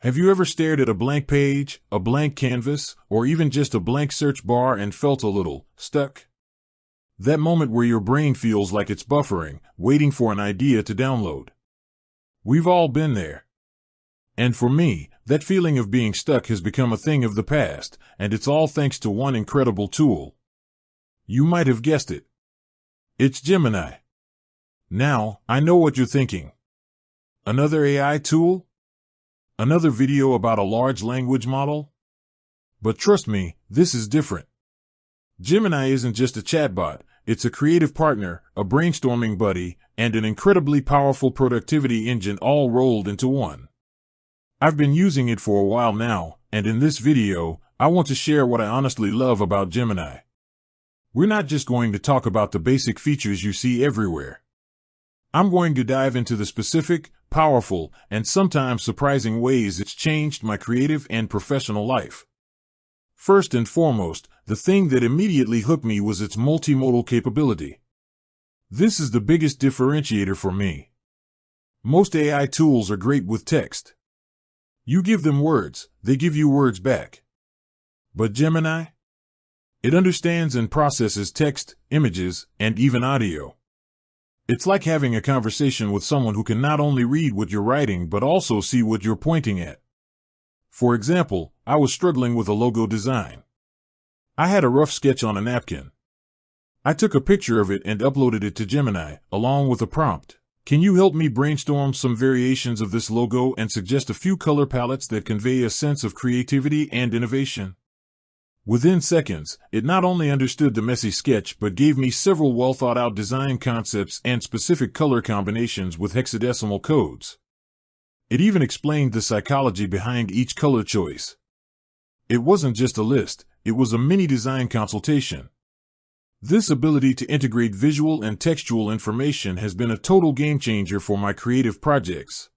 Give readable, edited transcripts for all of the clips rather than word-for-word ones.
Have you ever stared at a blank page, a blank canvas, or even just a blank search bar and felt a little stuck? That moment where your brain feels like it's buffering, waiting for an idea to download. We've all been there. And for me, that feeling of being stuck has become a thing of the past, and it's all thanks to one incredible tool. You might have guessed it. It's Gemini. Now, I know what you're thinking. Another AI tool? Another video about a large language model? But trust me, this is different. Gemini isn't just a chatbot, it's a creative partner, a brainstorming buddy, and an incredibly powerful productivity engine all rolled into one. I've been using it for a while now, and in this video, I want to share what I honestly love about Gemini. We're not just going to talk about the basic features you see everywhere. I'm going to dive into the specific, powerful, and sometimes surprising ways it's changed my creative and professional life. First and foremost, the thing that immediately hooked me was its multimodal capability. This is the biggest differentiator for me. Most AI tools are great with text. You give them words, they give you words back. But Gemini? It understands and processes text, images, and even audio. It's like having a conversation with someone who can not only read what you're writing but also see what you're pointing at. For example, I was struggling with a logo design. I had a rough sketch on a napkin. I took a picture of it and uploaded it to Gemini, along with a prompt. Can you help me brainstorm some variations of this logo and suggest a few color palettes that convey a sense of creativity and innovation? Within seconds, it not only understood the messy sketch but gave me several well-thought-out design concepts and specific color combinations with hexadecimal codes. It even explained the psychology behind each color choice. It wasn't just a list, it was a mini design consultation. This ability to integrate visual and textual information has been a total game-changer for my creative projects.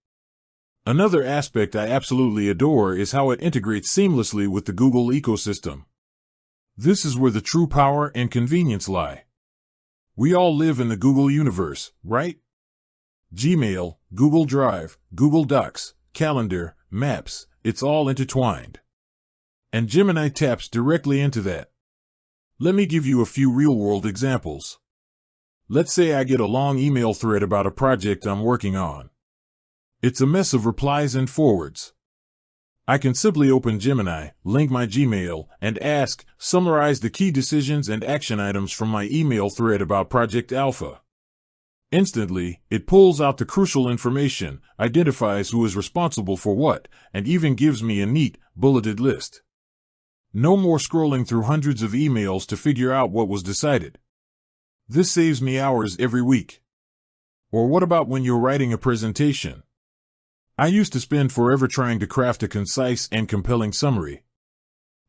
Another aspect I absolutely adore is how it integrates seamlessly with the Google ecosystem. This is where the true power and convenience lie. We all live in the Google universe, right? Gmail, Google Drive, Google Docs, Calendar, Maps, it's all intertwined. And Gemini taps directly into that. Let me give you a few real-world examples. Let's say I get a long email thread about a project I'm working on. It's a mess of replies and forwards. I can simply open Gemini, link my Gmail, and ask, summarize the key decisions and action items from my email thread about Project Alpha. Instantly, it pulls out the crucial information, identifies who is responsible for what, and even gives me a neat, bulleted list. No more scrolling through hundreds of emails to figure out what was decided. This saves me hours every week. Or what about when you're writing a presentation? I used to spend forever trying to craft a concise and compelling summary.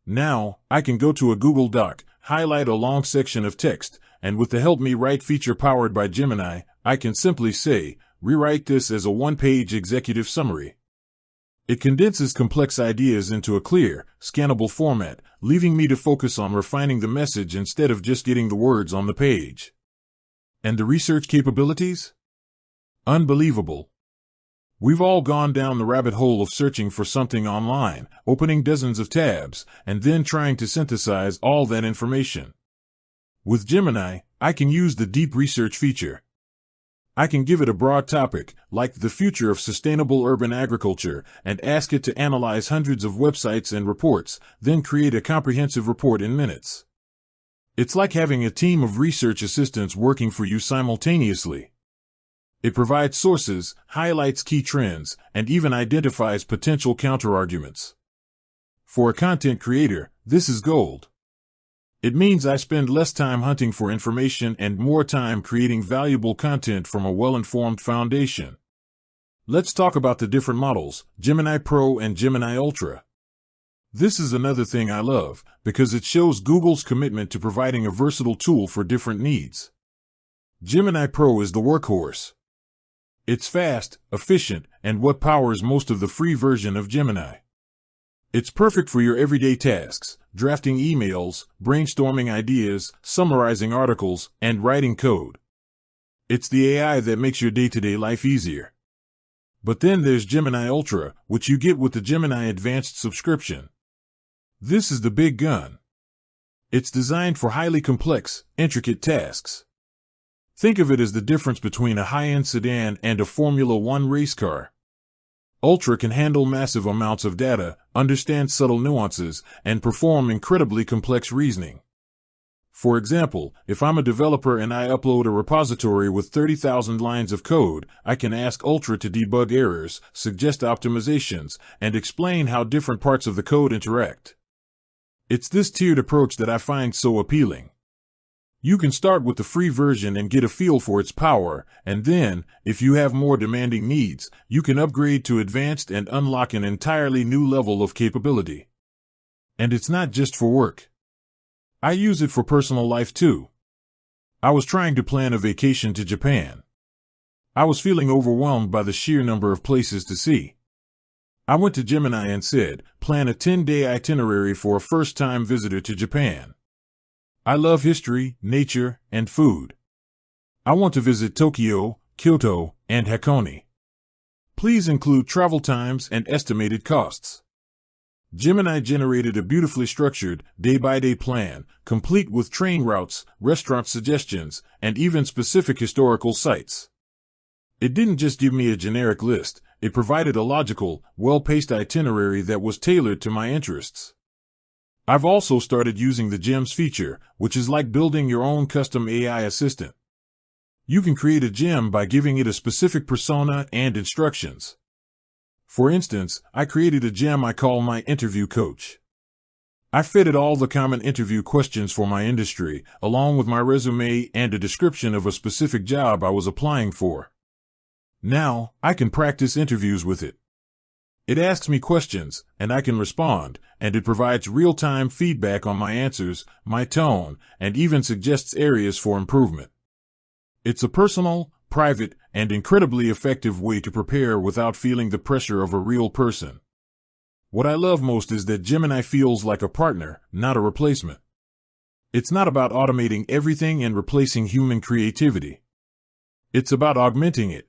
Now, I can go to a Google Doc, highlight a long section of text, and with the Help Me Write feature powered by Gemini, I can simply say, rewrite this as a one-page executive summary. It condenses complex ideas into a clear, scannable format, leaving me to focus on refining the message instead of just getting the words on the page. And the research capabilities? Unbelievable. We've all gone down the rabbit hole of searching for something online, opening dozens of tabs, and then trying to synthesize all that information. With Gemini, I can use the deep research feature. I can give it a broad topic, like the future of sustainable urban agriculture, and ask it to analyze hundreds of websites and reports, then create a comprehensive report in minutes. It's like having a team of research assistants working for you simultaneously. It provides sources, highlights key trends, and even identifies potential counterarguments. For a content creator, this is gold. It means I spend less time hunting for information and more time creating valuable content from a well-informed foundation. Let's talk about the different models, Gemini Pro and Gemini Ultra. This is another thing I love, because it shows Google's commitment to providing a versatile tool for different needs. Gemini Pro is the workhorse. It's fast, efficient, and what powers most of the free version of Gemini. It's perfect for your everyday tasks, drafting emails, brainstorming ideas, summarizing articles, and writing code. It's the AI that makes your day-to-day life easier. But then there's Gemini Ultra, which you get with the Gemini Advanced subscription. This is the big gun. It's designed for highly complex, intricate tasks. Think of it as the difference between a high-end sedan and a Formula One race car. Ultra can handle massive amounts of data, understand subtle nuances, and perform incredibly complex reasoning. For example, if I'm a developer and I upload a repository with 30,000 lines of code, I can ask Ultra to debug errors, suggest optimizations, and explain how different parts of the code interact. It's this tiered approach that I find so appealing. You can start with the free version and get a feel for its power, and then, if you have more demanding needs, you can upgrade to advanced and unlock an entirely new level of capability. And it's not just for work. I use it for personal life too. I was trying to plan a vacation to Japan. I was feeling overwhelmed by the sheer number of places to see. I went to Gemini and said, plan a 10-day itinerary for a first-time visitor to Japan. I love history, nature, and food. I want to visit Tokyo, Kyoto, and Hakone. Please include travel times and estimated costs. Gemini generated a beautifully structured, day-by-day plan, complete with train routes, restaurant suggestions, and even specific historical sites. It didn't just give me a generic list, it provided a logical, well-paced itinerary that was tailored to my interests. I've also started using the Gems feature, which is like building your own custom AI assistant. You can create a gem by giving it a specific persona and instructions. For instance, I created a gem I call my interview coach. I fed it all the common interview questions for my industry, along with my resume and a description of a specific job I was applying for. Now, I can practice interviews with it. It asks me questions, and I can respond, and it provides real-time feedback on my answers, my tone, and even suggests areas for improvement. It's a personal, private, and incredibly effective way to prepare without feeling the pressure of a real person. What I love most is that Gemini feels like a partner, not a replacement. It's not about automating everything and replacing human creativity. It's about augmenting it.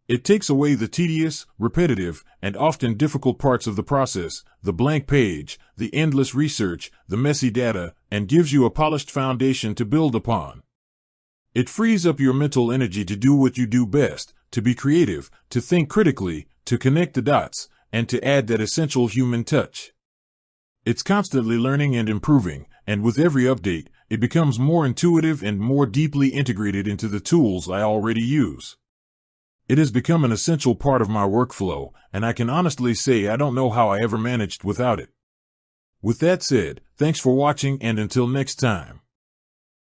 It takes away the tedious, repetitive, and often difficult parts of the process, the blank page, the endless research, the messy data, and gives you a polished foundation to build upon. It frees up your mental energy to do what you do best, to be creative, to think critically, to connect the dots, and to add that essential human touch. It's constantly learning and improving, and with every update, it becomes more intuitive and more deeply integrated into the tools I already use. It has become an essential part of my workflow, and I can honestly say I don't know how I ever managed without it. With that said, thanks for watching, and until next time.